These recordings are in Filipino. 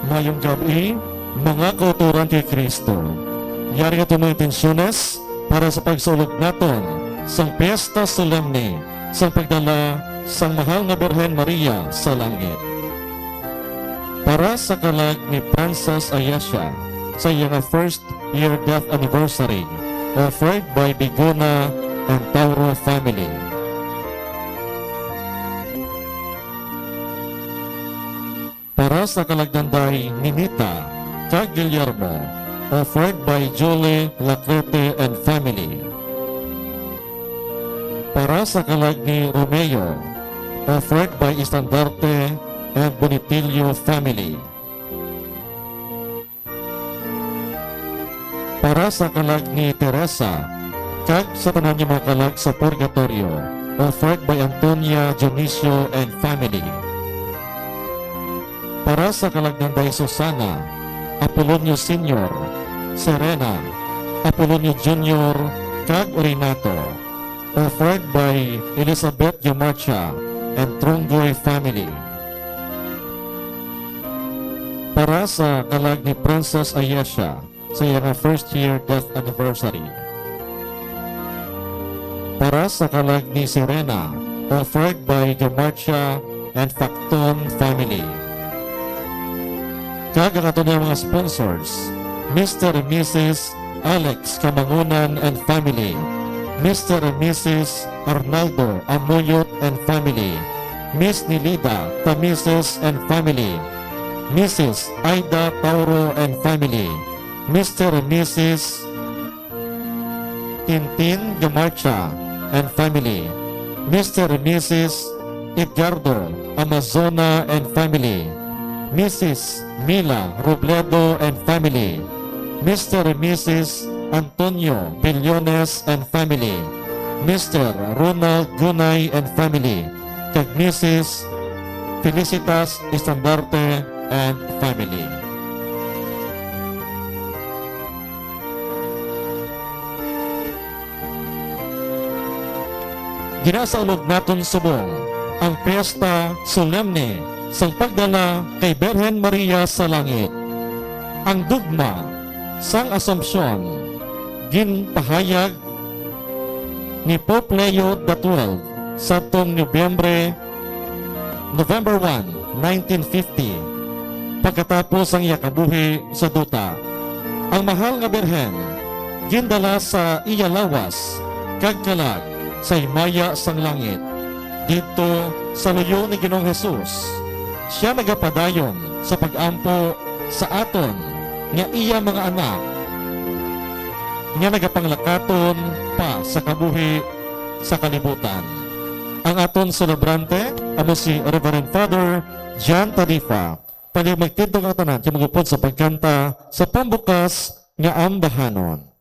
Mayong gabi, mga kauturan kay Kristo. Yari nga mga intensyones para sa pagsulog naton sa Piyesta Solemne sa pagdala sa mahal nga Birhen Maria sa langit. Para sa kalag ni Francis Ayesha sa iyang first year death anniversary, offered by Bigona and Tauro family. Para sa kalagdanday ni Nita kag Guillermo, offered by Julie Lacrete and family. Para sa kalag ni Romeo, offered by Estandarte and Bonitillo family. Para sa kalag ni Teresa, kag sa tanan niya mga kalag sa Purgatorio, offered by Antonia Dionisio and family. Para sa kalagdanday Susana, Apolonio Sr., Serena, Apolonio Jr., kag Renato, offered by Elizabeth Yamarcha and Trongoy family. Para sa kalag ni Princess Ayesha sa iyang first year death anniversary. Para sa kalag ni Serena, offered by Yamarcha and Facton family. Kagakato niya mga sponsors, Mr. and Mrs. Alex Kamangunan and family, Mr. and Mrs. Arnaldo Amuyot and family, Miss Nilida Tamises and family, Mrs. Aida Tauro and family, Mr. and Mrs. Tintin Gamarcha and family, Mr. and Mrs. Edgardo Amazona and family, Mrs. Mila Robledo and family, Mr. and Mrs. Antonio Billones and family, Mr. Ronald Gunay and family, kag Mrs. Felicitas Estandarte and family. Ginasaulog naton subong ang Piyesta Solemne sang pagdala kay Birhen Maria sa langit. Ang dugma sang Assumption ginpahayag ni Pope Leo XII sa tong November 1, 1950 pagkatapos ang iya kabuhi sa duta. Ang mahal nga Birhen gindala sa iya lawas kag kalag sa himaya sang langit dito sa luyo ni Ginoong Hesus. Siya nagapadayon sa pag-ampo sa aton nga iya mga anak nga nagapanglakaton pa sa kabuhi sa kalibutan. Ang aton celebrante amo si Reverend Father John Tarifa. Pali magtindog ang tanan kaya magupod sa pagkanta sa pambukas nga ambahanon.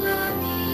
Kami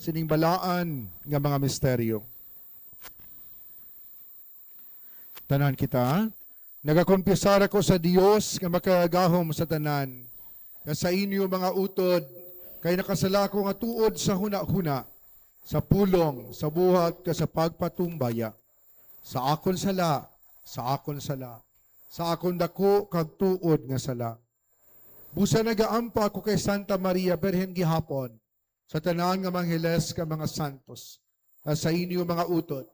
siningbalaan nga mga misteryo. Tanan kita, nagakonfesar ako sa Dios nga makagahom sa tanan, nga sa inyo mga utod, kay nakasala ko nga tuod sa huna-huna, sa pulong, sa buhat, ka sa pagpatumbaya, sa akon sala, sa akon dako kag tuod nga sala. Busa nagaampa ako kay Santa Maria Berhen gihapon, sa tanan nga manghiles ka mga santos, nga sa inyo mga utod,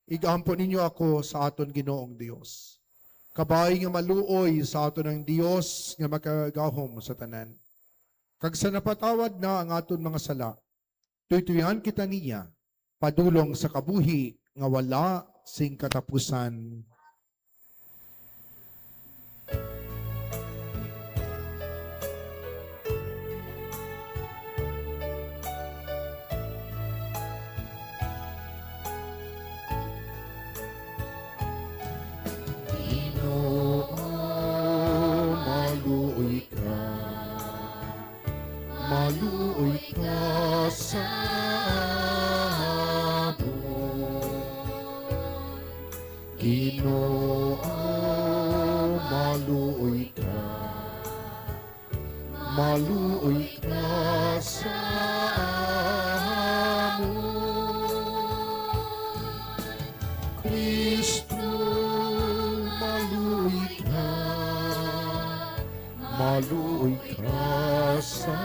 igampo ninyo ako sa aton Ginoong Dios. Kabay nga maluoy sa aton ng Dios nga makagahom sa tanan. Kag sa napatawad na ang aton mga sala, tuytuyan kita niya, padulong sa kabuhi nga wala sing katapusan. Maluoy ka sa amon, Ginoo, maluoy ka sa amon, Kristo, maluoy ka sa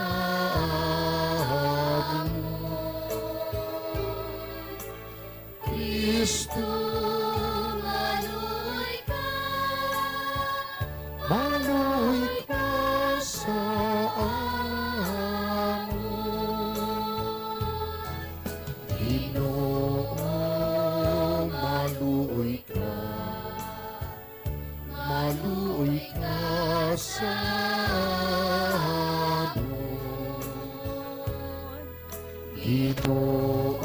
Kristo, maluoy ka sa amon, Ginoo, maluoy ka sa amon, Ginoo,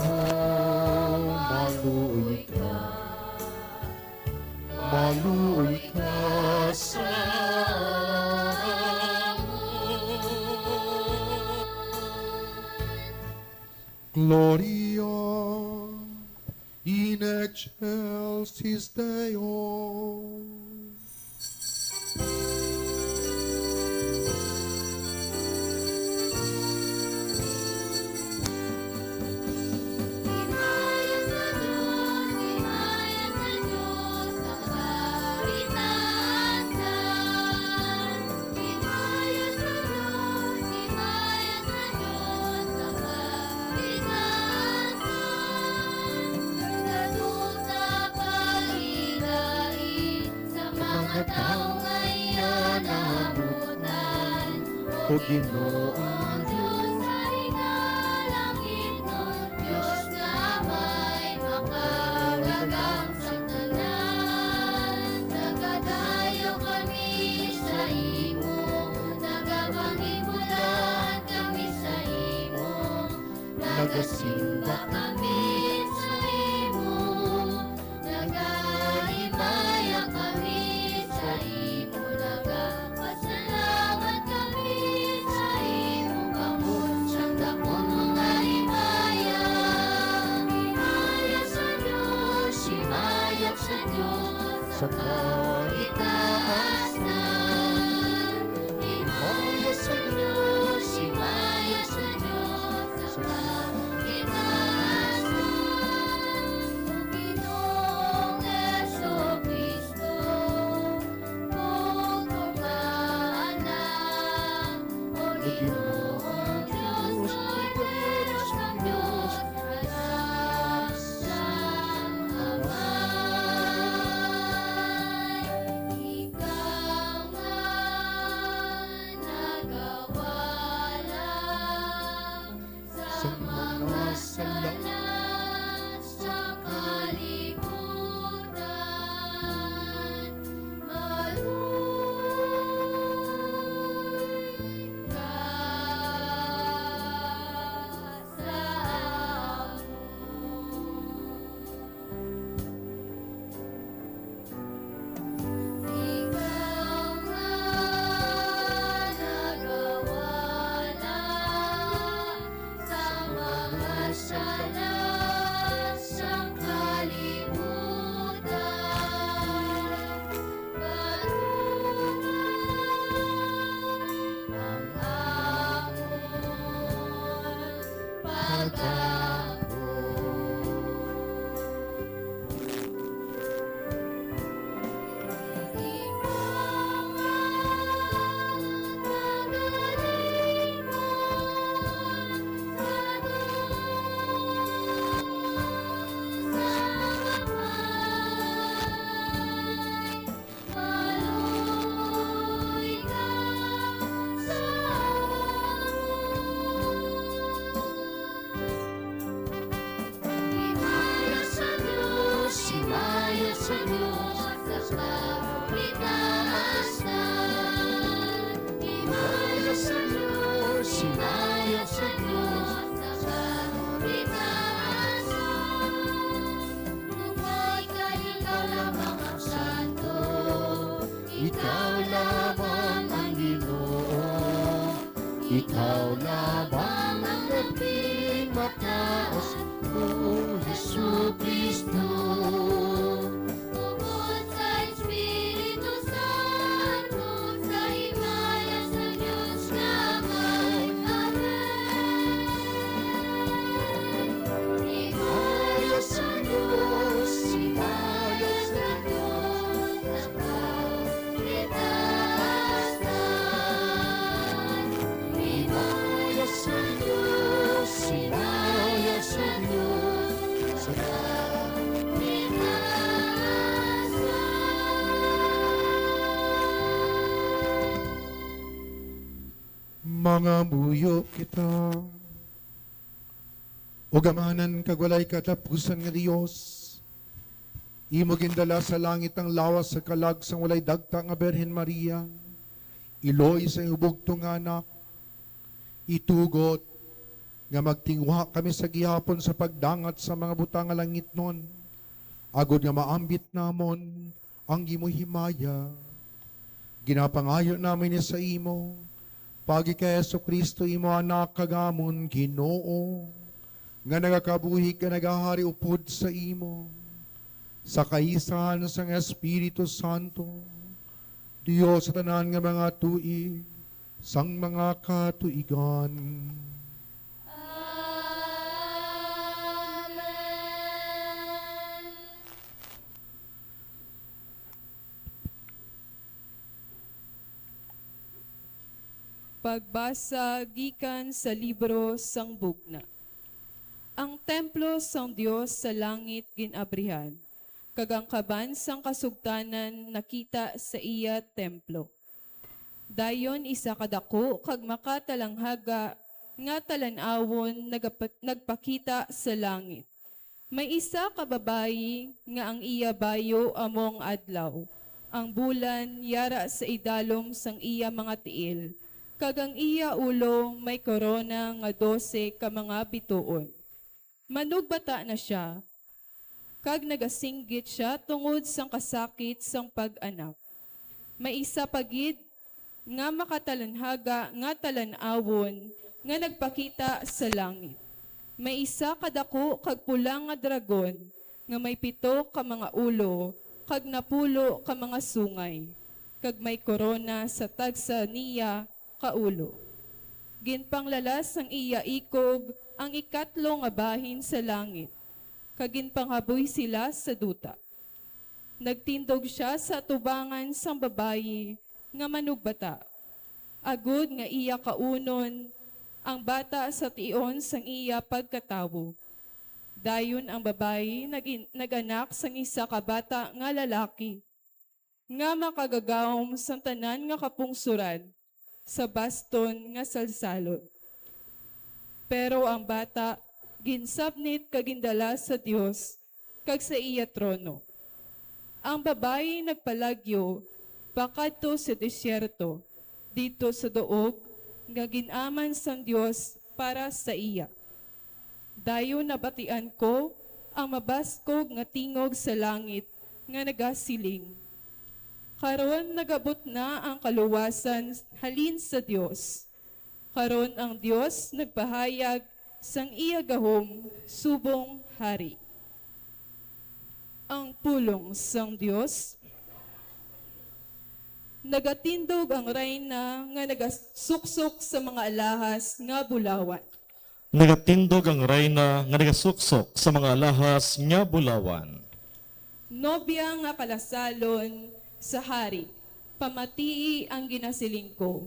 maluoy ka sa Gloria in excelsis Deo. O Ginoong Diyos ay nalangit nun, Diyos na may makagagang sa tanan. Nagadayo kami sa imo, nagapangibulan kami sa imo, nagasimba kami sa imo, nagahimaya kami sa imo, nagapasalamat kami sa imo, kamon siyang dakong mga himaya. Himaya sa Diyos, himaya sa Diyos, sa kaitaasan. Himaya sa Diyos, himaya sa Diyos, sa kaitaasan. O Ginoong Jesucristo, pagpapaan lang. O Ginoong Diyos, Diyos ng Diyos, anak ng Amay. Ikaw Ikaw lamang ang naging mataas, O Hesu Kristo. Bukod sa Espiritu Santo, sa himaya sa Diyos na may amen. Himaya sa Diyos, himaya sa Diyos, ang kaligtasan. Himaya sa Diyos, himaya sa Diyos, ang Mga muyo kita, ugamanan kagwalay katapusan nga Dios. Imo gindala sa langit ang lawas sa kalag sang walay dagta nga Berhen Maria. Iloy sa ubugtong anak. Itugot nga magtingwa kami sa gihapon sa pagdangat sa mga butang nga langit nun. Agod nga maambit namon ang imo himaya. Ginapangayo namin ni sa imo. Pagi kay Yesu Kristo imo anak kagamon Ginoo nga nagakabuhi ka nagahari upod sa imo sa kaisahan sang Espiritu Santo Dios sa tanan nga mga tuig sang mga katuigan. Amen. Pagbasa gikan sa libro sang bugna. Ang templo sang Dios sa langit ginabrihan, kag ang kaban sang kasugtanan nakita sa iya templo. Dayon isa kadako kag makatalanghaga nga talan-awon nagpakita sa langit. May isa ka babayi nga ang iya bayo among adlaw. Ang bulan yara sa idalom sang iya mga tiil. Kag ang iya ulo may korona nga 12 ka mga bituon. Manugbata na siya, kag nagasinggit siya tungod sang kasakit sang pag-anak. May isa pagid nga makatalanhaga nga talan-awon nga nagpakita sa langit. May isa kadako kag pula nga dragon nga may 7 ka mga ulo kag napulo ka mga sungay. Kag may korona sa tagsa niya kaulo. Ginpanglalas ang iya ikog ang ikatlo nga bahin sa langit. Kaginpanghaboy sila sa duta. Nagtindog siya sa tubangan sang babayi nga manugbata. Agud nga iya kaunon ang bata sa tion sang iya pagkatawo. Dayon ang babayi naganak sang isa ka bata nga lalaki nga makagagawom sang tanan nga kapungsuran sa baston nga salsalot. Pero ang bata ginsabnit kagindala sa Dios kag sa iya trono. Ang babayi nagpalagyo pakadto sa desyerto dito sa doog nga ginaman sang Dios para sa iya. Dayon nabatian ko ang mabaskog nga tingog sa langit nga nagasiling. Karon nagabot na ang kaluwasan halin sa Dios. Karon ang Dios nagpahayag sang iya gahom subong hari. Ang pulong sang Dios. Nagatindog ang reyna nga nagasuksok sa mga alahas nga bulawan. Nagatindog ang reyna nga nagasuksok sa mga alahas nga bulawan. Nobya nga kalasalon sa hari, pamatii ang ginasiling ko,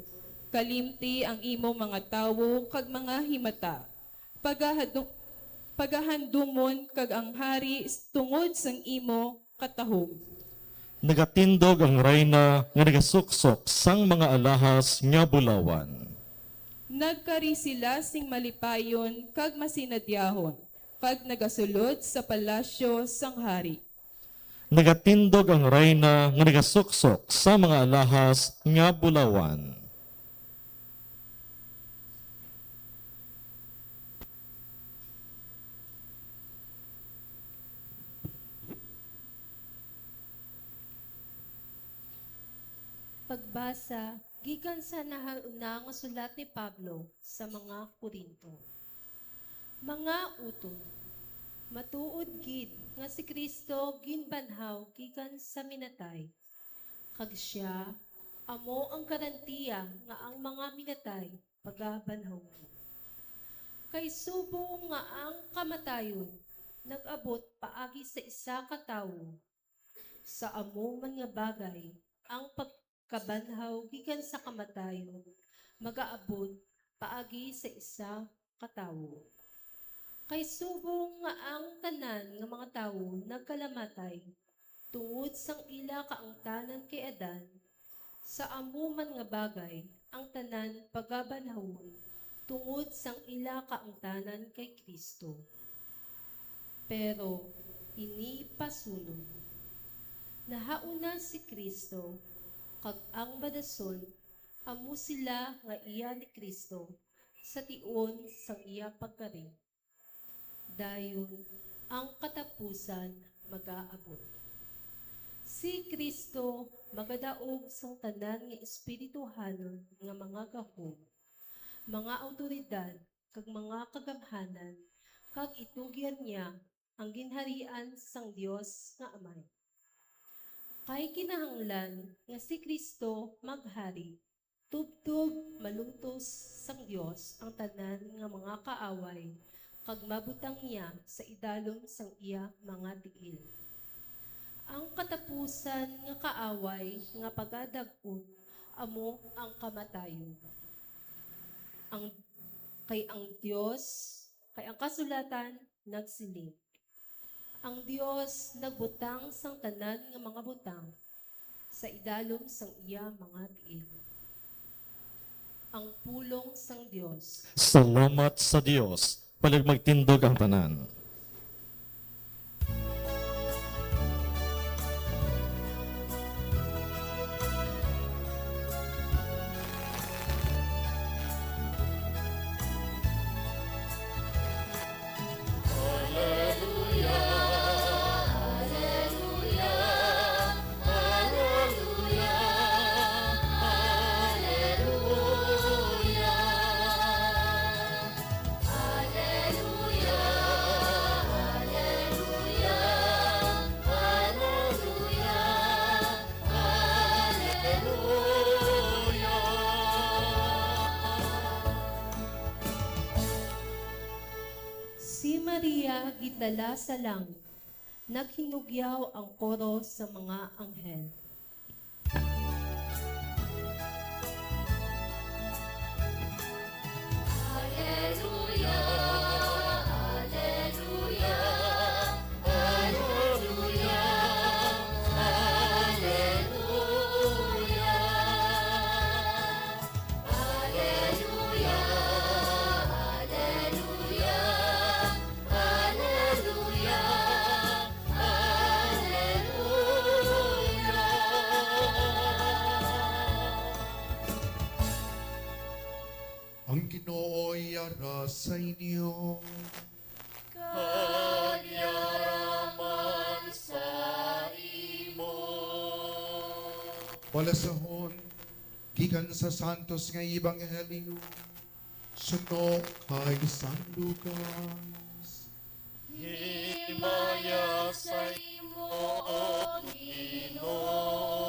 kalimti ang imo mga tawo kag mga himata, pagahandumon kag ang hari tungod sang imo katahog. Nagatindog ang reyna nga nagasuksok sang mga alahas nga bulawan. Nagkari sila sing malipayon kag masinadyahon, kag nagasulod sa palasyo sang hari. Nagatindog ang reyna nga nagasuksok sa mga alahas nga bulawan. Pagbasa Gikan sa nahauna nga sulat ni Pablo sa mga Korinto. Mga utod, matuod gid nga si Kristo ginbanhaw gikan sa minatay. Kag siya amo ang garantiya nga ang mga minatay pagabanhaw. Kay subo nga ang kamatayon nag-abot paagi sa isa ka tawo. Sa amo man nga bagay ang pagkabanhaw gikan sa kamatayon magaabot paagi sa isa ka tawo. Kay subong nga ang tanan nga mga tawo nagkalamatay tungod sang ila kaangtanan kay Adan, sa amo man nga bagay ang tanan pagabanhawon tungod sang ila kaangtanan kay Kristo. Pero ini pasunod. Nahauna si Kristo kag ang madason amo sila nga iya ni Kristo sa tion sang iya pagkari. Dayon ang katapusan magaabot. Si Kristo magadaog sang tanan nga espirituhanon nga mga gahom, mga awtoridad kag mga kagamhanan, kag itugyan niya ang ginharian sang Dios nga Amay. Kay kinahanglan nga si Kristo maghari, tubtob malungtos sang Dios ang tanan nga mga kaaway, kag mabutang niya sa idalom sang iya mga tiil. Ang katapusan nga kaaway nga pagadag-on amo ang kamatayon. Kay ang kasulatan nagsiling. Ang Dios nagbutang sang tanan nga mga butang sa idalom sang iya mga tiil. Ang pulong sang Dios. Salamat sa Dios. Palag magtindog ang tanan. Si Maria gidala sa langit, naghinugyaw ang koro sa mga anghel. Ang Ginoo'y ara sa inyo. Palasahon, gikan sa santos nga ebanghelyo, suno kay San Lucas. Himaya sa imo, Ginoo.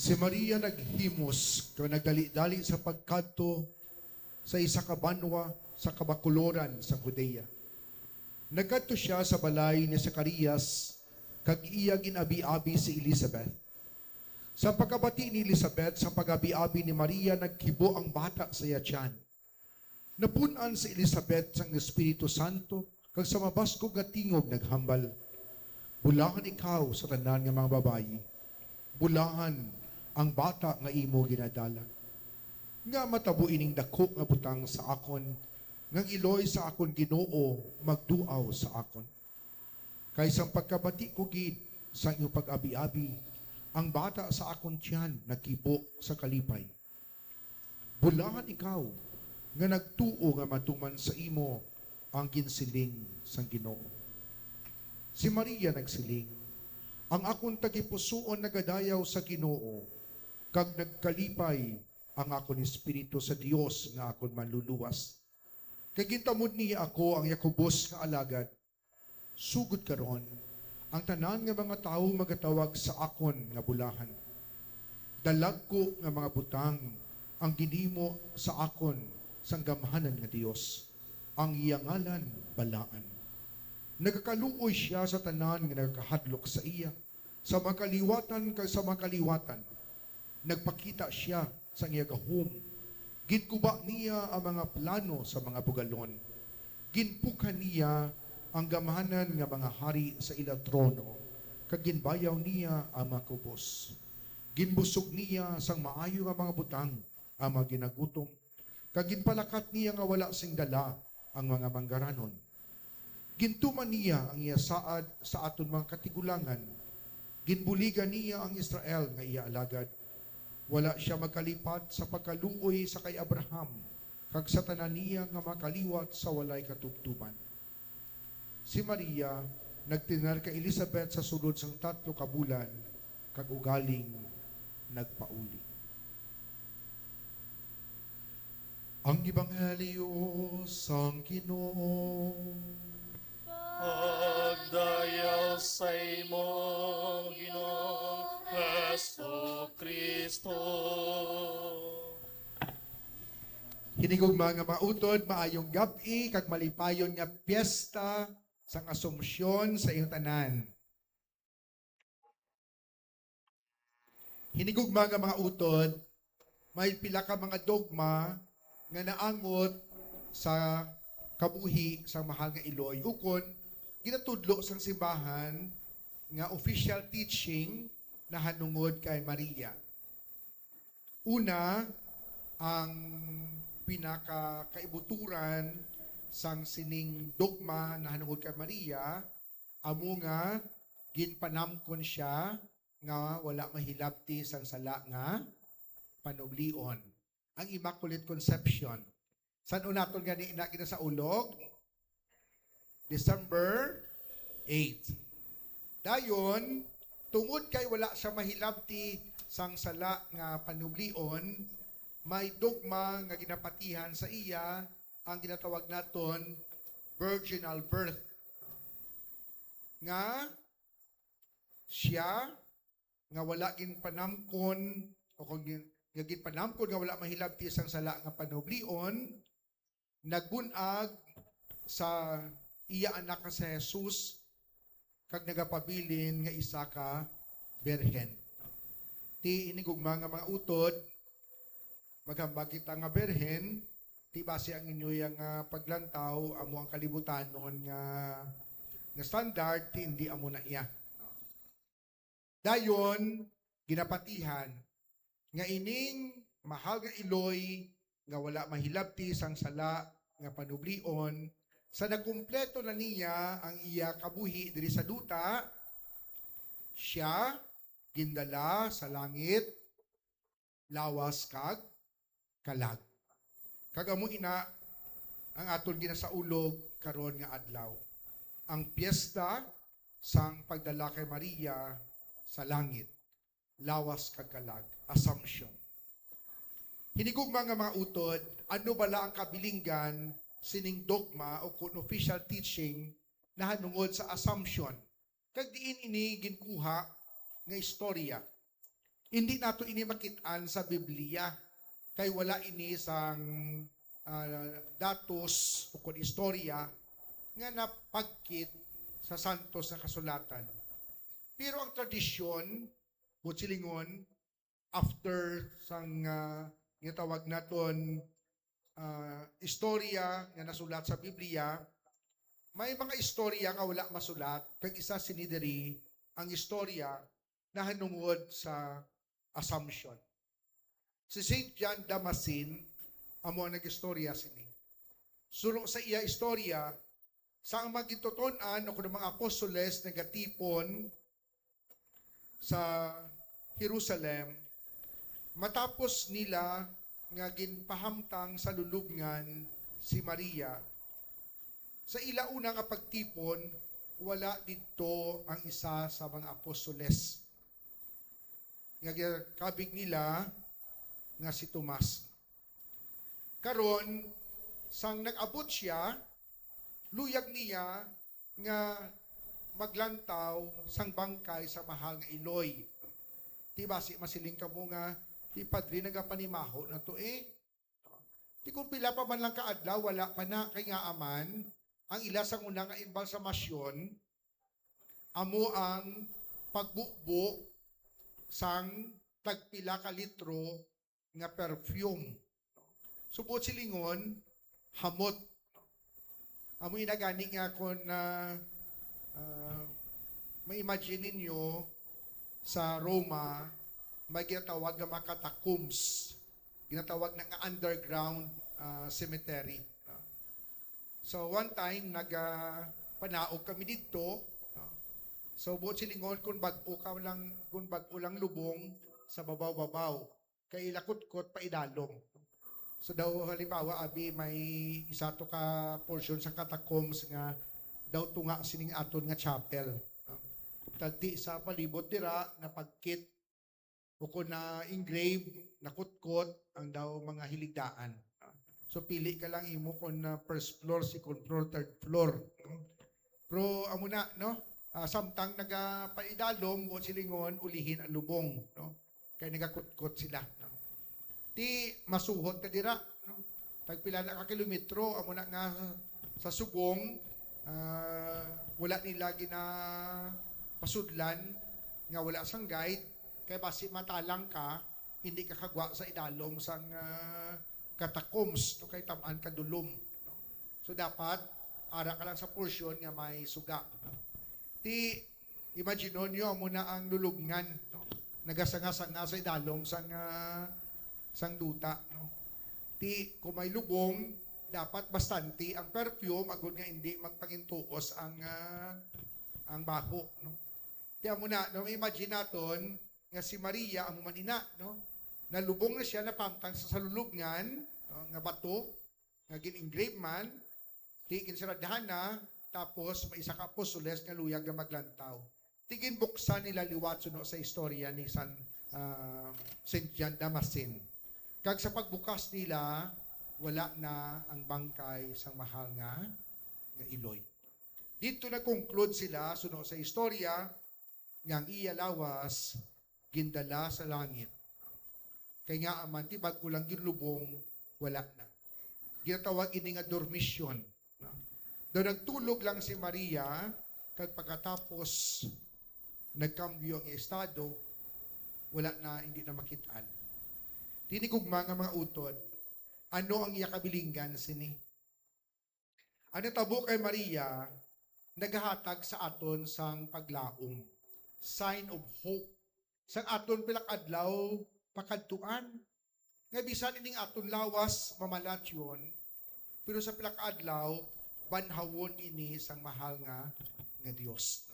Si Maria naghimos kung nagdali-dali sa pagkadto sa isa ka banwa sa kabakuloran sa Judea. Nagkadto siya sa balay ni Zacarias kag iya ginabi-abi si Elizabeth. Sa pagkabati ni Elizabeth sa pag-abi-abi ni Maria nagkibo ang bata sa iya tiyan. Napunan si Elizabeth sang Espiritu Santo kag sa mabaskog nga tingog naghambal. Bulahan ikaw sa tanan nga mga babayi. Bulahan ang bata nga imo ginadala. Nga matabo ining dako nga butang sa akon, nga iloy sa akon Ginoo magduaw sa akon. Kaysang pagkabati ko gid sa iyong pag-abi-abi, ang bata sa akon tiyan nakibo sa kalipay. Bulahan ikaw nga nagtuo nga matuman sa imo ang ginsiling sang Ginoo. Si Maria nagsiling, ang akong tagipusoon nagadayaw sa Ginoo, kag nagkalipay ang akong espiritu sa Dios nga akong manluluwas. Kay gintamod niya ako ang yakubos nga alagad. Sugod karon, ang tanan nga mga tao magatawag sa akon nga bulahan. Dalag ko nga mga butang ang ginimo sa akon sang gamhanan nga Dios. Ang iyang ngalan balaan. Nagakaluoy siya sa tanan nga nagkahadlok sa iya. Sa makaliwatan kag sa makaliwatan, nagpakita siya sa iya gahom. Ginkuba niya ang mga plano sa mga bugalon. Ginpukan niya ang gamhanan nga mga hari sa ila trono. Kag ginbayaw niya ang mga kubos. Ginbusog niya sang maayo nga mga butang ang mga ginagutom. Kag ginpalakat niya nga wala sing dala ang mga manggaranon. Gintuman niya ang iya saad sa aton mga katigulangan. Ginbuligan niya ang Israel nga iya alagad. Wala siya magkalipat sa pagkaluoy sa kay Abraham, kag sa tanan niya nga makaliwat sa walay katubtuban. Si Maria nagtinar kay Elizabeth sa sulod sang 3 ka bulan, kag ugaling nagpauli. Ang Ebanghelyo sang Ginoo. Pagdayaw sa imo, Ginoong Hesu Kristo. Hinigugma nga mautod, maayong gabi, kag malipayon nga piyesta sang Assumption sa iyong tanan. Hinigugma nga mga utod, may pila ka mga dogma nga naangot sa kabuhi sa mahal nga Iloy. Ukon, ginatudlo sang simbahan nga official teaching na hanungod kay Maria. Una, ang pinakakaibuturan sang sining dogma na hanungod kay Maria, amo nga ginpanamkon siya nga wala mahilabti sang sala nga panublion. Ang Immaculate Conception. San unaton gani na kita sa ulog? December 8. Dayon, tungod kay wala siya mahilabti sang sala nga panublion, may dogma nga ginapatihan sa iya ang ginatawag naton virginal birth. Nga siya nga wala ginpanamkon o kung nga ginpanamkon nga wala mahilabti sang sala nga panublion, nagbunag sa iya anak ka sa Jesus kag nagapabilin nga isa ka berhen. Ti inigugma nga mga utod, maghambag kita nga berhen, ti base ang inyo yang paglantaw, amo ang kalibutanon nga standard, ti hindi amo na iya. Dayon, ginapatihan, nga ining mahal nga Iloy, nga wala mahilabti sang sala nga panublion, sa nagkumpleto na niya ang iya kabuhi diri sa duta, siya gindala sa langit, lawas kag kalag. Kag amo ina ang aton ginasaulog karon nga adlaw. Ang piyesta sang pagdala kay Maria sa langit, lawas kag kalag, Assumption. Hinigugma nga mga utod, ano bala ang kabilinggan sining dogma o kung official teaching na hanungod sa Assumption. Kag diin ini ginkuha nga istorya. Hindi nato ini makitaan sa Biblia, kay wala ini sang datos o kung istorya nga napagkit sa santos na kasulatan. Pero ang tradisyon, butsilingon, after sang tawag naton istorya nga nasulat sa Biblia, may mga istorya nga wala masulat, kag isa sinidiri ang istorya na hanungod sa Assumption. Si St. John Damascene, amo ang nag-istorya sini. Suro sa iya istorya, sa ang magitutunan o kung mga apostoles nagatipon sa Jerusalem, matapos nila nga ginpahamtang sa lulubngan si Maria. Sa ila una nga pagtipon, wala dito ang isa sa mga apostoles. Nga kabig nila nga si Tomas. Karon, sang nag-abot siya, luyag niya nga maglantaw sang bangkay sa mahal nga iloy. Di ba si masiling ka mo nga, di padri nagapanimaho na to Di kung pila pa man lang kaadlaw, wala pa na kay nga aman, ang ila sang unang nga imbalsamasyon, amo ang pagbukbo sang tagpila ka litro nga perfume. Subot silingon, hamot. Amo inagani nga kung na ma-imagine ninyo sa Roma, may ginatawag na mga catacombs. Ginatawag na nga underground cemetery. So one time, panaog kami dito. So buot silingon kung bago lang lubong sa babaw-babaw. Kay lakot-kot pa idalong. So daw halimbawa abi may isa to ka portion sa catacombs nga daw tunga sining aton nga chapel. Tagti sa palibot dira na pagkit o kung na engrave na kutkot ang daw mga hiligdaan. So pili ka lang imo kung na first floor, second floor, third floor. Pero amo na no, samtang nagapaidalom o silingon ulihin ang lubong no. Kay nagakutkot sila no. Di masuhot ka dira no. Tagpila na ka kilometro amo na nga sa subong wala nila gina pasudlan nga wala sang guide kay basi matalang ka hindi ka kagwa sa idalom sang catacombs no kay tamaan ka dulom no? So dapat ara ka lang sa portion nga may suga no? Ti imagine nyo amo na ang lulubngan no? Nagasanga-sanga sa idalom sang duta no? Ti kung may lubong dapat bastante ang perfume agud nga hindi magpangintuos ang baho no. Ti amo na no imagine naton nga si Maria amo man ina no nalubong na siya napamtang sa salulubngan no? Nga bato nga gin-engrave man ti ginsaradahan na tapos may isa ka apostoles nga luyag nga maglantaw. Ti ginbuksan nila liwat no sa istorya ni Saint John Damascene. Kag sa pagbukas nila wala na ang bangkay sang mahal nga iloy. Dito na-conclude sila suno sa istorya nga ang iya lawas gindala sa langit. Kaya nga aman ti bag ulang ginlubong wala na. Ginatawag ini nga dormisyon. No? Do nagtulog lang si Maria kag pagkatapos nagkambyo ang estado wala na hindi na makitaan. Tinigugma nga mga utod ano ang iya kabilinggan sini? Ano tabo kay Maria naghatag sa aton sang paglaom. Sign of hope. Sang aton pilakadlaw pakadtuan. Nga bisan ining aton lawas mamalatyon pero sa pilakadlaw banhawon ini sang mahal nga Dios.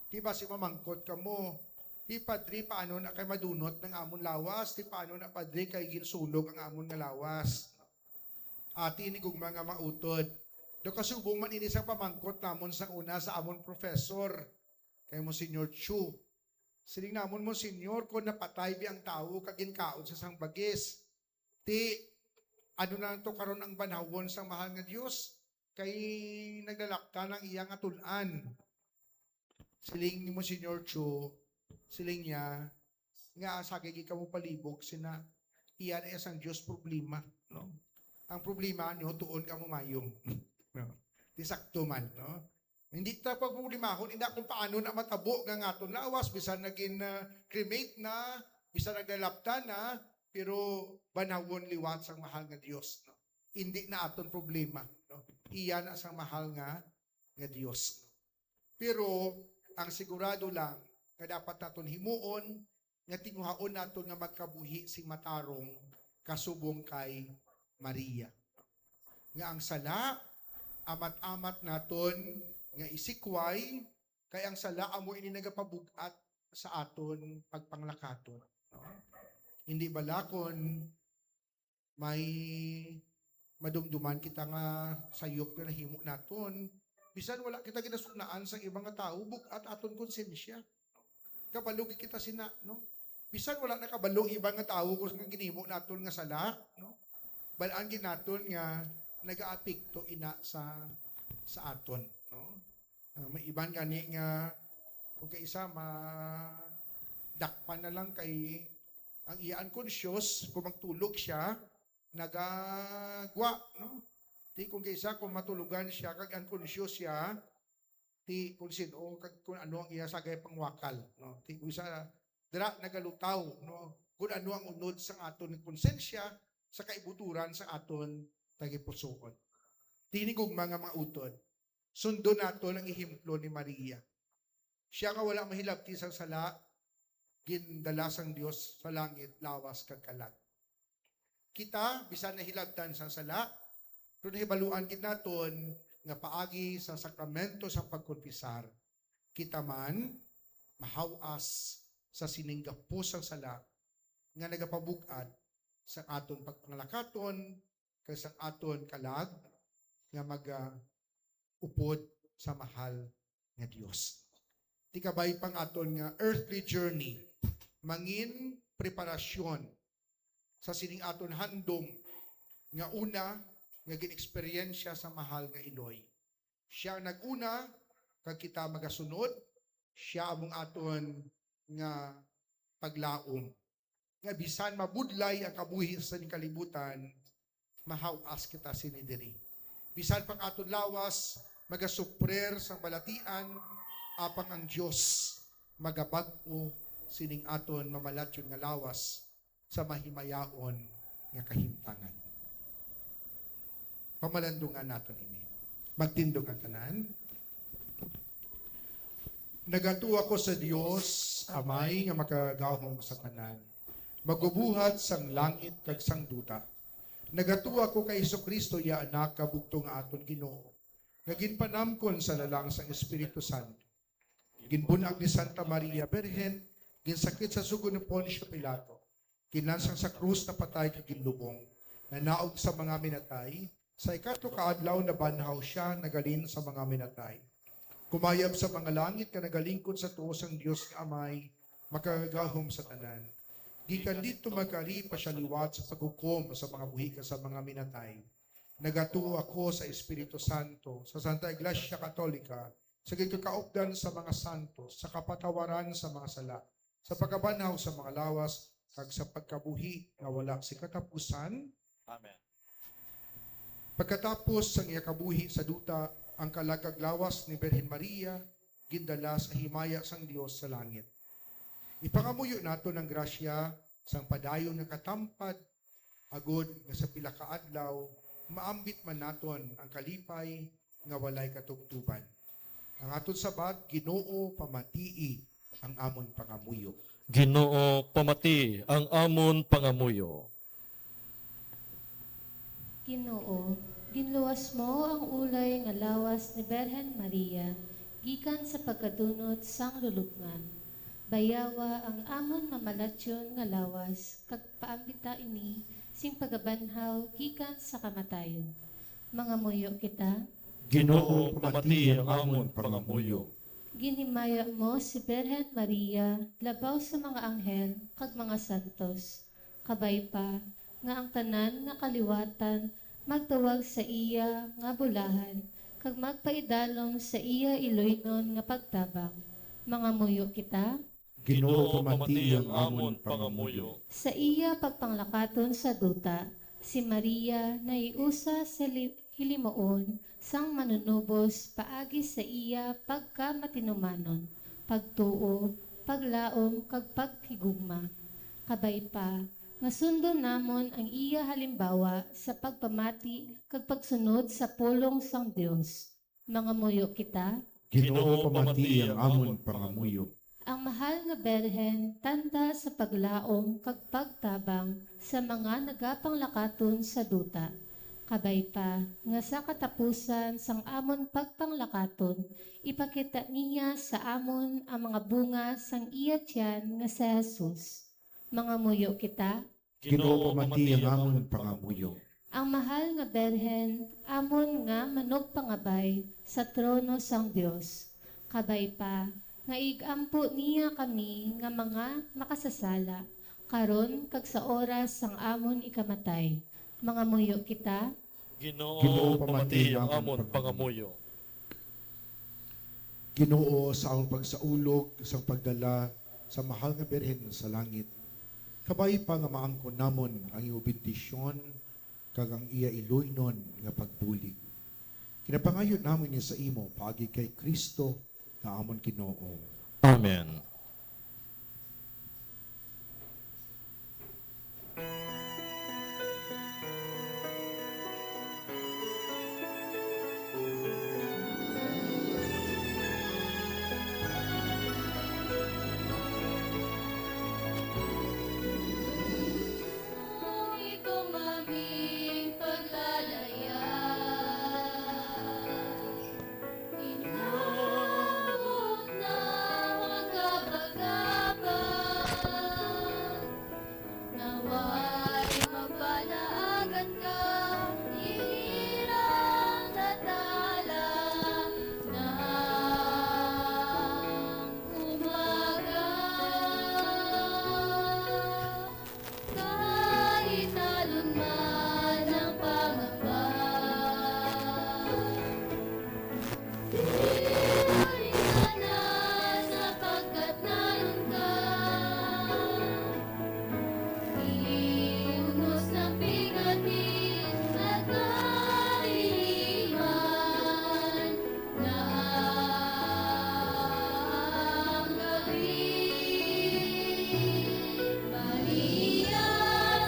Di ba si mamangkot kamo? Di padri paano na kay madunot ng amon lawas? Di paano na padri kay ginsulog ang amon nga lawas? Ati ni gugma nga mautod. Do kasubong man ini sa pamangkot namon sa una sa amon professor kay mo Senior Chu. Siling namon mo Senior kung napatay bi ang tao kaginkaon sa sang bagis. Ti ano na to karon ang banhawon sang mahal nga Dios kay naglalakta ng iyang atun-an. Siling ni mo Senior Chu, siling niya nga sa kay ka mo palibog sina iyan ay sang Dios problema, no? Ang problema nyo, tuon ka mumayong. No? Disakto man. No? Hindi ta pagproblemahon, hindi kung paano na matabo nga aton lawas, bisan naging cremate na, bisan naglalapta na, pero banawon liwat sang mahal nga Dios. No? Hindi na aton problema. No? Iyan ang mahal nga Dios. No? Pero, ang sigurado lang, nga dapat naton himuon, nga tinguhaon naton nga magkabuhi sing matarong kasubong kay Maria. Nga ang sala, amat-amat naton nga isikway, kay ang sala amo ini nagapabugat sa aton pagpanglakaton. No? Hindi balakon may madumduman kita nga sayop nga nahimo naton. Bisan wala kita ginasugnaan sa ibang nga tao, bukat aton konsensya. Kabalog kita sina, no? Bisan wala na kabalog ibang nga tao kung nga ginhimo naton nga sala, no? Balaan gid naton nga nagaapekto ina sa aton, no? May iban gani nga kung kaisa dakpan na lang kay ang iya unconscious kung magtulog siya nagagwa, no? Ti kung kaisa kung matulugan siya kag unconscious siya, ti kung sino kag kung ano ang iya sagay pangwakal, no? Ti kung isa dira nagalutaw, no? Kung ano ang unod sa aton ng konsensya sa kaibuturan sa aton tagipusoon. Tinig og mga utod. Sundo nato ang ihimplo ni Maria. Siya ka wala mahilabti sa sala, gindalasang Dios sa langit, lawas kag kalag. Kita, bisan nahilabtan sa sala, pero nahibaluan gid naton nga paagi sa sakramento sa pagkonfesar, kita man mahawas sa sininggapo sa sala nga nagapabug-at sa aton pagpangalakaton kay sa aton kalag nga upod sa mahal nga Dios. Ti kabay pang aton nga earthly journey, mangin preparasyon sa sining aton handom nga una nga gin-eksperyensya sa mahal nga Iloy. Siya ang nag-una kag kita magasunod, siya among aton nga paglaom. Nga bisan mabudlay ang kabuhi sa kalibutan, mahawas kita sinidiri. Bisan pang aton lawas, magasuprer sa balatian, apang ang Diyos magabag-o sining aton mamalatyon nga lawas sa mahimayaon nga kahimtangan. Pamalandungan naton ini. Magtindog ang tanan. Nagatuwa ko sa Dios, Amay nga makagahom sa tanan. Magubuhat sang langit kag sang duta. Nagatuwa ko kay Jesucristo ya anak kabugtong aton Ginoo. Naginpanamkon sa lalang sang Espiritu Santo. Ginbunag ni Santa Maria Birhen, ginsakit sa sugo ni Poncio Pilato. Kinansang sa krus na patay kag ginlubong. Nanaog sa mga minatay, sa ikato kaadlaw na banhaw siya nagalin sa mga minatay. Kumayab sa mga langit ka nagalingkod sa tuos ang Diyos nga Amay, makagahom sa tanan. Gikan dito magkari pa siya liwat sa paghukom sa mga buhi ka sa mga minatay. Nagatuo ako sa Espiritu Santo, sa Santa Iglesia Katolika, sa gigkakaupdan sa mga santos, sa kapatawaran sa mga sala, sa pagkabanhaw sa mga lawas, kag sa pagkabuhi na wala si katapusan. Amen. Pagkatapos sang iya kabuhi sa duta, ang kalagag lawas ni Birhen Maria, gindala sa himaya sang Dios sa langit. Ipangamuyo nato ng grasya sang padayon nga katampad, agod nga sa pila ka adlaw, maambit man naton ang kalipay nga walay katugtuban. Ang aton sabat, Ginoo pamatii ang amon pangamuyo. Ginoo, pamati ang amon pangamuyo. Ginoo, ginluwas mo ang ulay nga lawas ni Birhen Maria, gikan sa pagkadunot sang lulubngan. Bayawa ang amon mamalatyon nga lawas, kag paambita ini, sing pagabanhaw gikan sa kamatayon. Mangamuyo kita, Ginoo, pamati ang amon pangamuyo. ginhimaya mo si Birhen Maria, labaw sa mga anghel, kag mga santos. Kabay pa, nga ang tanan nga kaliwatan, magtawag sa iya nga bulahan, kag magpaidalom sa iya iloynon nga pagtabang. Mangamuyo kita, Ginoo, pamati ang amon pangamuyo. sa iya pagpanglakaton sa duta, si Maria na iusa sa hilimuon, sang manunubos paagi sa iya pagka matinumanon, pagtuo, paglaom, kag pagkigugma. Kabay pa, nga sundo namon ang iya halimbawa sa pagpamati kag pagsunod sa pulong sang Dios. Mangamuyo kita, Ginoo, pamati ang amon pangamuyo. ang mahal nga Berhen, tanda sa paglaom kag pagtabang sa mga nagapanglakaton sa duta. Kabay pa, nga sa katapusan sang amon pagpanglakaton, ipakita niya sa amon ang mga bunga sang iya tiyan nga sa Jesus. Mangamuyo kita, Ginoo pamati ang amon pangamuyo. Ang mahal nga Berhen, amon nga manog pangabay sa trono sang Dios. Kabay pa, nga igampo niya kami nga mga makasasala, karon kag sa oras sang amon ikamatay. Mga muyo kita, Ginoo pamati ang amon pangamuyo. Ginoo sa among pagsaulog sa pagdala sa mahal nga Birhen sa langit. Kabay pa nga maangkon namon ang iyong bendisyon kag ang iya iloynon nga pagbulig. Kinapangayon namon niya sa imo paagi kay Kristo nga amon Ginoo. Amen. ikaw maming paglalaya. Inabot na magabagabag, nawa'y mabalaagan ka, inirang natala ng umaga. Kahit alon man ang pangamba, balik ka na sapagkat naroon ka. Iunos ng bigatin at kailiman na ang gabi. Maria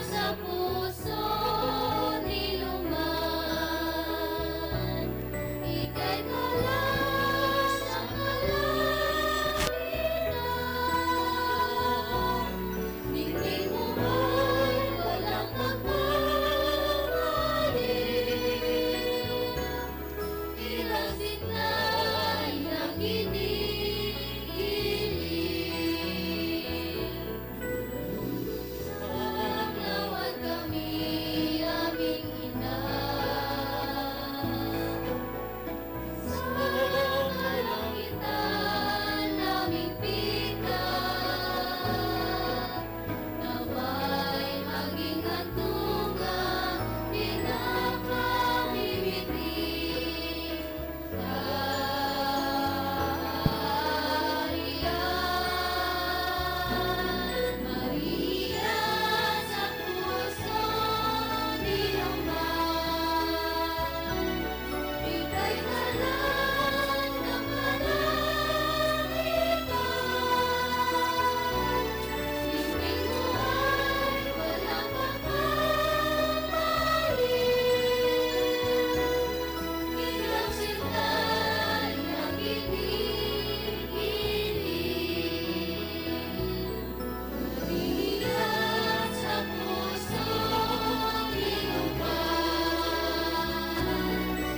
sa puso niluman, ika'y kalas ng kalangitan. Ningning mo ay walang pagmamali, ilang signal ng kinikilig. Nagnawad kami, aming ina, sa kalangitan naming pitas. Nawa'y maging hantungan, pinapamimiti, kaharian. Maria sa puso niluman, ika'y kalan ng kalangitan. Ningning mo ay walang pagmamali, ilang signal ng kinikilig. Maria sa puso niluman,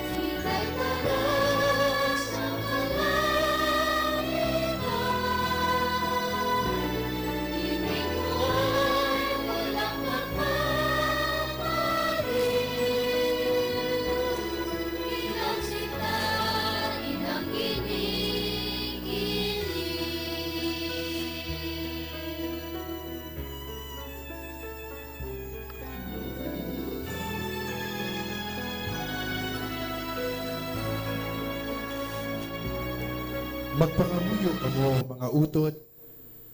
ika'y kalas ng kalangitan. Ningning mo ay walang pagmamali, ilang signal ng kinikilig. Magpangamuyo kamo mga utod,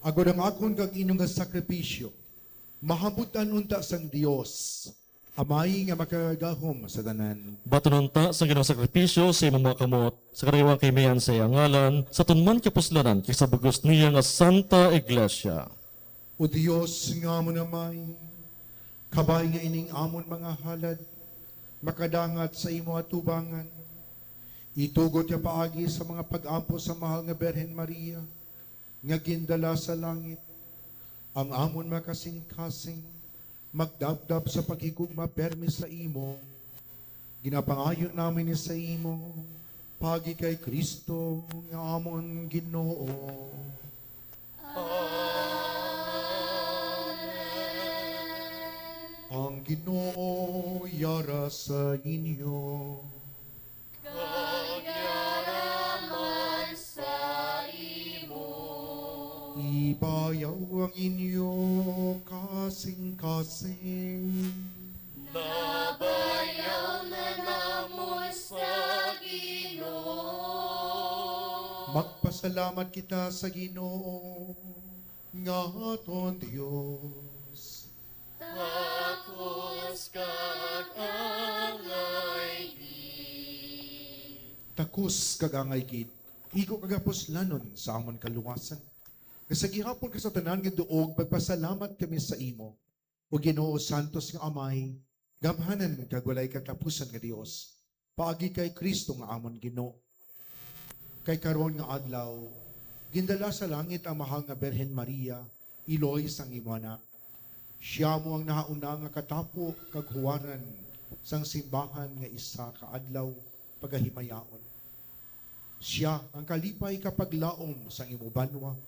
agod ang akon kag inyong nga sakripisyo, mahabutan unta sang Dios, amay nga makagahom sa tanan. Batununta sa ginong sakripisyo sa imong mga kamot, sa kariwang kimihan sa iyang ngalan, sa tunman kapuslanan, kaysa bagos niya nga Santa Iglesia. O Dios nga mo namay, kabay nga ining amon mga halad, makadangat sa imo atubangan. Itugot niya paagi sa mga pag-ampo sa mahal nga Berhen Maria, nga gindala sa langit. Ang amon makasing-kasing, magdabdab sa paghigugma permi sa imo. Ginapangayon namin ni sa imo, pagi kay Kristo nga amon Ginoo. Ang Ginoo yara sa inyo. Kagyaraman sa imo. Ibayaw ang inyo kasing-kasing. Nabayaw na namon sa Ginoo. Magpasalamat kita sa Ginoo nga aton Dios. Takos kag angay Takos kagangay gid. Igo kagapuslanon sa amon kaluwasan. Kasi gihapon ka sa tanan nga duog pagpasalamat kami sa imo. O Ginoo Santos nga Amay, gamhanan kag walay katapusan nga Dios. Paagi kay Kristo nga amon Ginoo. Kay karon nga adlaw, gindala sa langit ang mahal nga Birhen Maria, Iloy sang imo anak. Siya mo ang nahauna nga katapo kag huwaran sang simbahan nga isa ka adlaw pagahimayaon. Siya ang kalipay kapag laom sang imo banwa,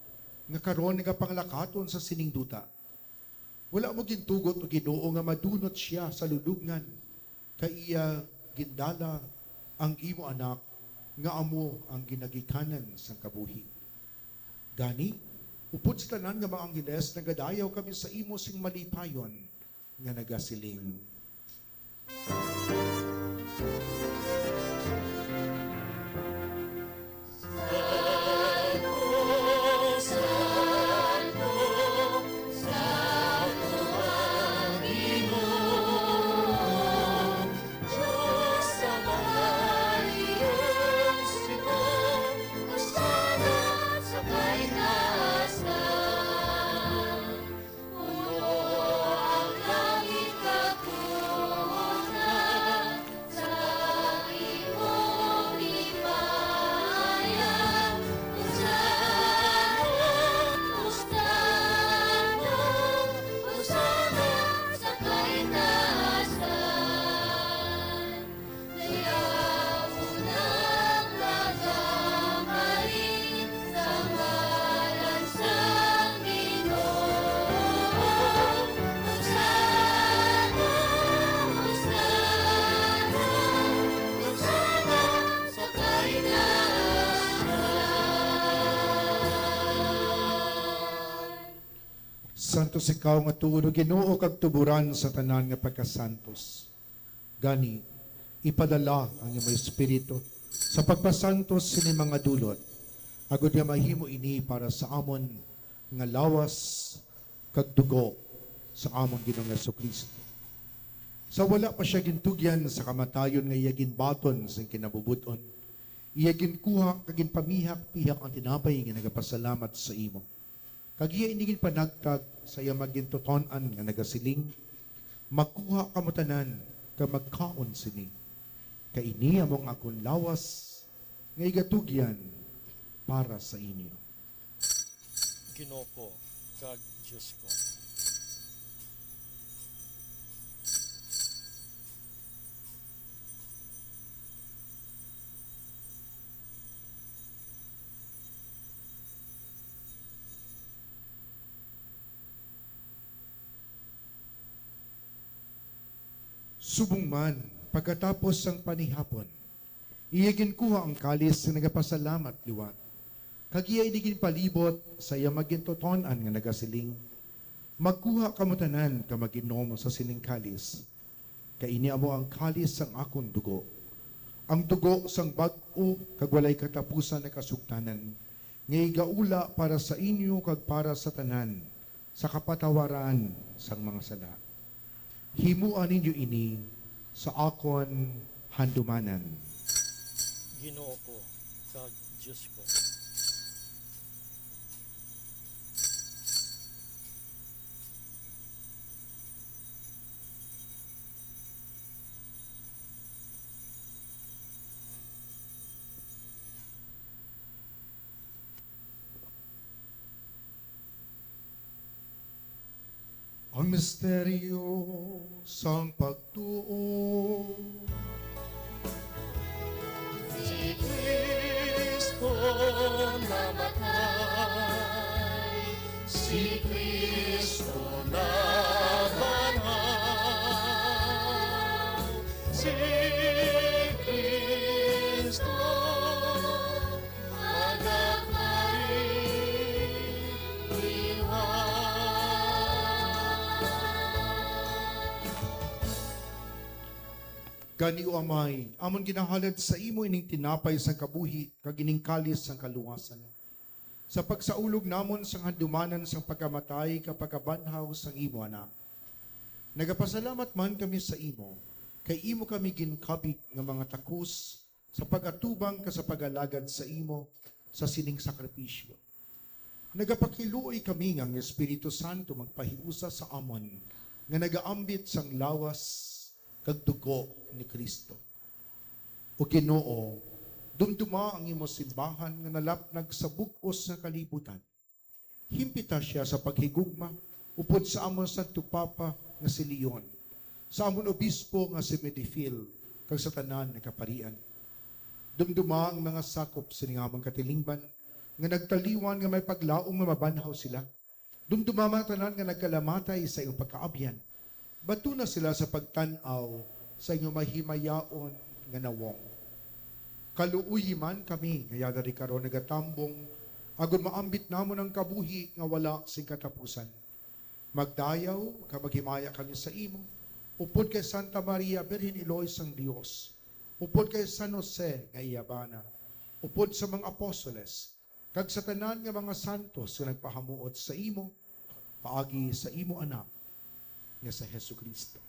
nga karon nagapanglakaton sa sining duta. Wala mo gintugot o Ginoo nga madunot siya sa lulubngan, kay iya gindala ang imo anak nga amo ang ginagikanan sang kabuhi. Gani, upod sa tanan nga mga anggeles, nagadayaw kami sa imo sing malipayon nga nagasiling. Santos ikaw nga tuod o Ginoo kag tuburan sa tanan nga pagkasantos. Gani, ipadala ang imo espiritu sa pagpasantos sini mga dulot. Agud nga mahimo ini para sa amon nga lawas kag dugo sa amon Ginoong Jesucristo. Sa wala pa siya gintugyan sa kamatayon nga iya ginbaton sa kinabubuton, iya ginkuha kag ginpamihak-pihak ang tinapay nga nagapasalamat sa imo. Kag iya inigin panagtag sa iya magintuton-an nga nagasiling, magkuha kamutanan ka magkaon sini. Kaini among akong lawas nga igatugyan para sa inyo. Ginoo ko, kag Diyos ko. Subong man, pagkatapos ang panihapon, iyagin kuha ang kalis na nagapasalamat liwat. Kag iya inigin palibot sa iya magintotonan nga nagasiling, magkuha kamutanan ka maginom sa sining kalis. Kaini amo ang kalis sang akong dugo. Ang dugo sang bag-o kag walay katapusan na kasugtanan, nga igaula para sa inyo kag para sa tanan, sa kapatawaran sang mga sala. Himuan ninyo ini sa akon handumanan. Ginoo ko, kag Diyos ko. Ang misteryo sang pagtuo. Si Kristo namatay, si Kristo nabanay, Gani o amay, amon ginahalad sa imo ining tinapay sang kabuhi, kag ining kalis sang kaluwasan. Sa pagsaulog namon sang handumanan sang pagkamatay kapag kabanhaw sang imo anak. Nagapasalamat man kami sa imo, kay imo kami ginkabig nga mga takus sa pagatubang ka sa pagalagad sa imo sa sining sakripisyo. Nagapakiluoy kami nga ang Espiritu Santo magpahiusa sa amon nga nagaambit sang lawas kag dugo ni Kristo. O Ginoo, dumduma ang imo simbahan nga nalapnag sa bug-os nga kalibutan. Himpita siya sa paghigugma upod sa amon Santo Papa nga si Leon, sa amon obispo nga si Medifil, kag sa tanan nga kaparian. Dumduma ang mga sakop sa ningamang katilingban nga nagtaliwan nga may paglaong nga mabanhaw sila. Dumduma mga tanan nga nagkalamatay sa iyong pagkaabyan. Bato na sila sa pagtanaw sa inyong mahimayaon nga nawong. Kaluuyi man kami, nga yada rin karon nagatambong, agon maambit namon ang kabuhi nga wala sing katapusan. Magdayaw, maghimaya kami sa imo, upod kay Santa Maria, Birhen Elois ang Diyos, upod kay San Jose nga iyabana, upod sa mga apostoles, kag sa tanan nga mga santos nga nagpahamuot sa imo, paagi sa imo anak, nga sa Hesu Kristo.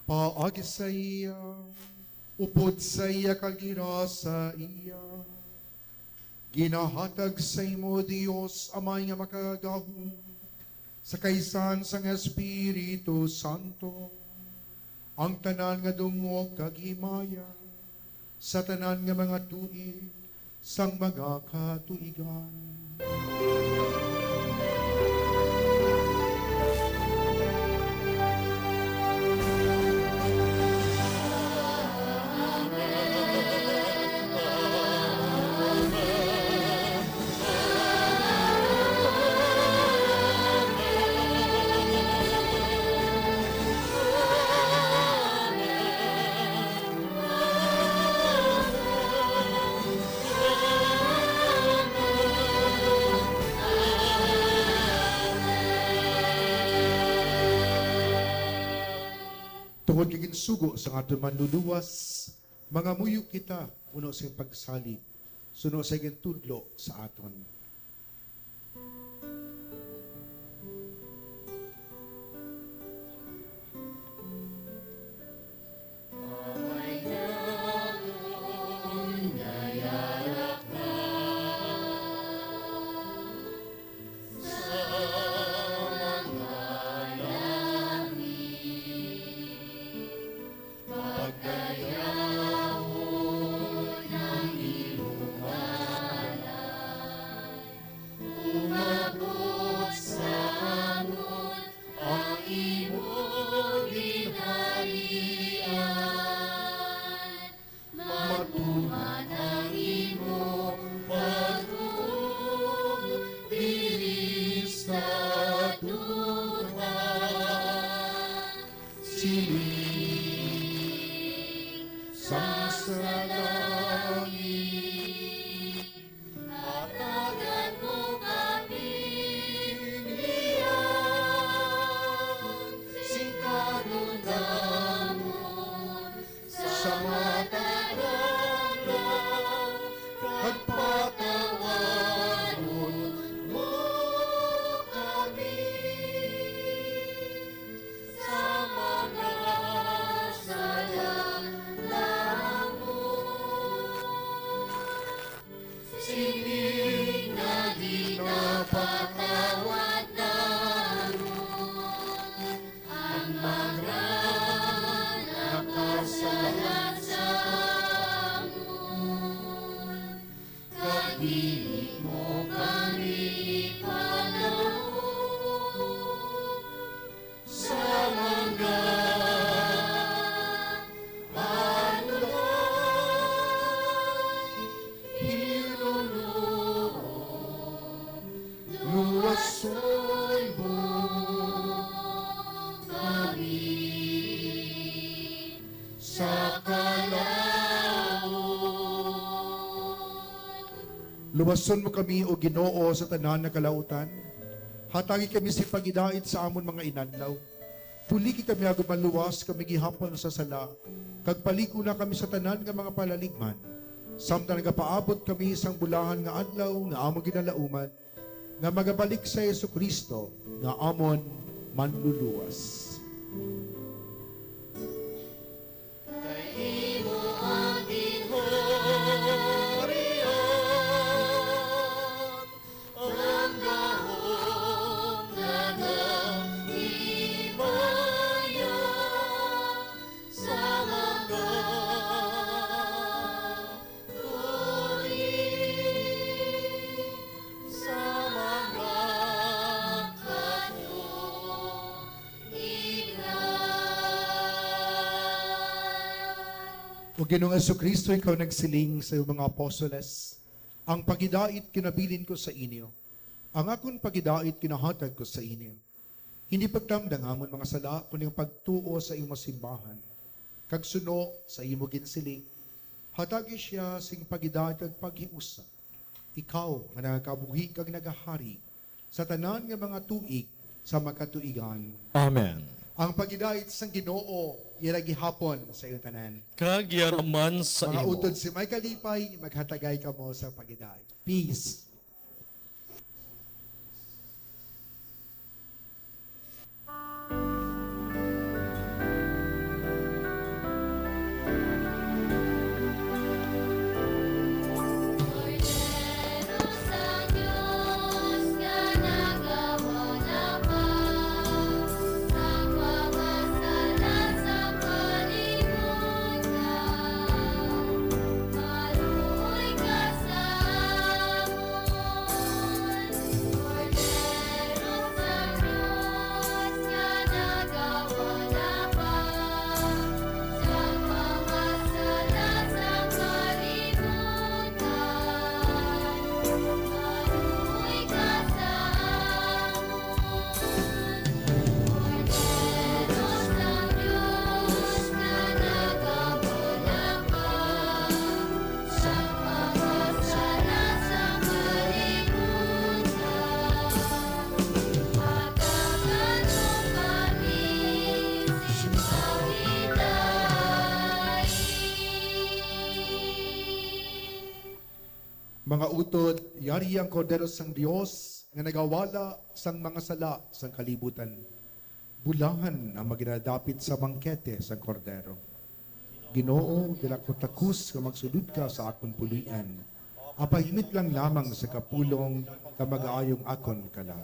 Paagi sa iya, upod sa iya kagira sa iya, ginahatag sa imo Dios amay nga makagahom, sa kaysan sang Espiritu Santo, ang tanan nga dungog kag himaya, sa tanan nga mga tuig, sang mga katuigan. Tungod kagin sugo sa aton manluluwas, mga muyo kita, uno sa pagsalig, suno sa igin tudlo sa aton. Luwason mo kami o Ginoo sa tanan na kalautan. Hatagi kami si pagidait sa amon mga inadlaw. Puli kita miyago maluwas kami gihapon sa sala. Kag paliko na kami sa tanan nga mga palaligman. Samtang nagapaabot kami isang bulahan nga adlaw nga amon ginalauman nga magabalik sa Yesu Kristo nga amon manluluwas. Imo ang ginhorian, ang gahom na nahimaya sa mga turi, sa mga O Ginoong Jesucristo, ikaw nagsiling sa iyong mga apostoles, ang pagidait kinabilin ko sa inyo, ang akong pagidait kinahatag ko sa inyo. Hindi pagdamdang amon mga sala, kundi ang pagtuo sa iyong masimbahan. Kag suno sa imo ginsiling, hatagi siya sing pagidait kag paghiusa. Ikaw nga nagakabuhi kag nagahari sa tanan nga mga tuig sa makatuigan. Amen. Ang pagidait sang Ginoo ilagi hapon sa iyong tanan. Kagyaraman sa Mga imo. utod si may kalipay, maghatagay ka mo sa pagidait. Peace. Cordero sa Diyos ka nagawalapan, sa mga sala sa kalimutan, maluoy ka sa amon. Cordero sa Diyos ka nagawalapan, sa mga sala sa kalimutan, maluoy ka sa amon. Cordero sa Diyos ka nagawalapan, sa mga sala sa kalimutan, hatagan mo kami Mga utod, yari ang kordero sang Dios nga nagawala sang mga sala sang kalibutan. Bulahan ang maginadapit sa bangkete sang kordero. Ginoo, dila ko takus nga magsulod ka sa akon pulian. Apahimit lang lamang sa kapulong ka mag-aayong akon kala.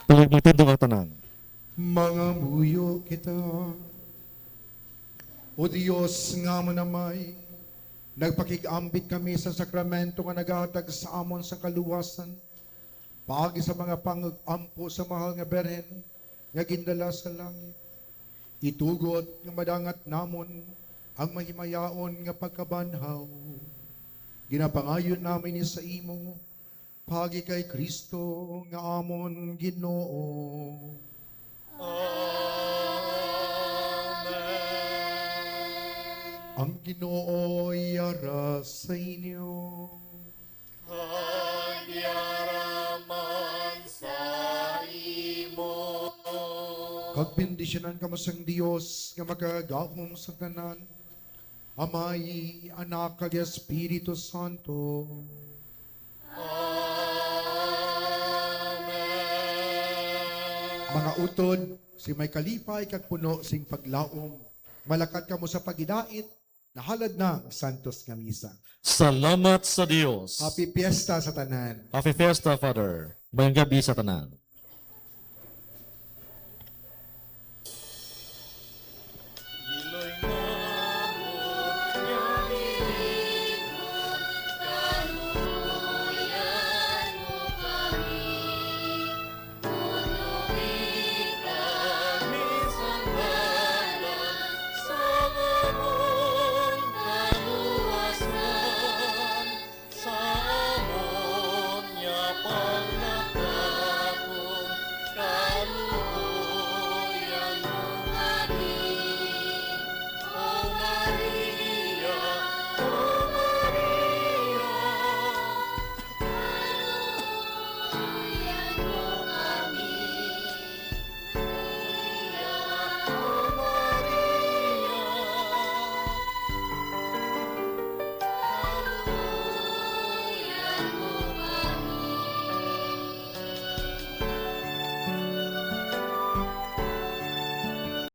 Tuloy mo tindog ang tanan. Mga muyo kita. O Diyos nga mo namay, nagpakigambit kami sa sakramento nga nagahatag sa amon sa kaluwasan, paagi sa mga pang-ampo sa mahal nga berhen, nga gindala sa langit. Itugot nga madangat namon ang mahimayaon nga pagkabanhaw. Ginapangayon namin ni sa imo, pagi kay Kristo nga amon Ginoo. Ang Ginoo yara sa inyo. Kagbindisyonan kamo sang Dios nga makagahom sa tanan. Amay, Anak, kag Espiritu Santo. Mga utod, si may kalipay kag puno sing paglaom. Malakat kamo sa pagidait, nahalad na ang Santos nga misa. Salamat sa Dios. Happy Fiesta sa tanan. Happy Fiesta, Father. Mayang gabi sa tanan.